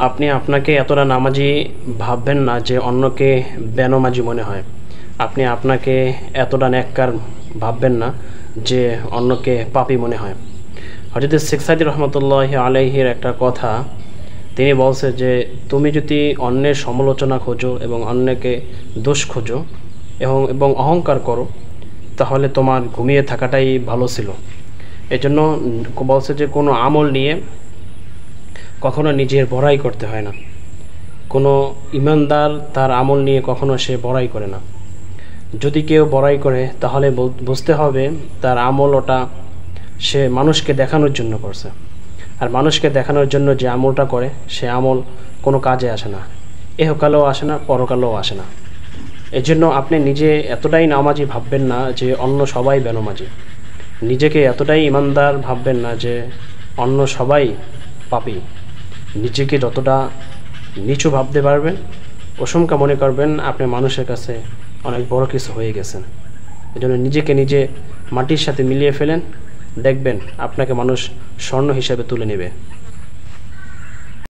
আপনি আপনাকে এতটা নামাজি ভাববেন না যে অন্যকে বেনামাজি মনে হয়। আপনি আপনাকে এতটা নেককার ভাববেন না যে অন্যকে পাপী মনে হয়। হযরত শেখ সাদী রহমতুল্লাহি আলাইহির একটা কথা, তিনি বলছে যে তুমি যদি অন্যের সমালোচনা খোঁজো এবং অন্যকে দোষ খোঁজো এবং অহংকার করো, তাহলে তোমার ঘুমিয়ে থাকাটাই ভালো ছিল। এজন্য বলছে যে কোনো আমল নিয়ে কখনো নিজের বড়াই করতে হয় না। কোনো ইমানদার তার আমল নিয়ে কখনো সে বড়াই করে না। যদি কেউ বড়াই করে তাহলে বুঝতে হবে তার আমল ওটা সে মানুষকে দেখানোর জন্য করছে। আর মানুষকে দেখানোর জন্য যে আমলটা করে সে আমল কোনো কাজে আসে না, এহকালেও আসে না, পরকালেও আসে না। এই জন্য আপনি নিজে এতটাই নামাজি ভাববেন না যে অন্য সবাই বেনামাজি। নিজেকে এতটাই ইমানদার ভাববেন না যে অন্য সবাই পাপী। নিজেকে যতটা নিচু ভাবতে পারবেন, অসংখ্য মনে করবেন আপনি মানুষের কাছে অনেক বড় কিছু হয়ে গেছেন। এজন্য নিজেকে নিজে মাটির সাথে মিলিয়ে ফেলেন, দেখবেন আপনাকে মানুষ স্বর্ণ হিসাবে তুলে নেবে।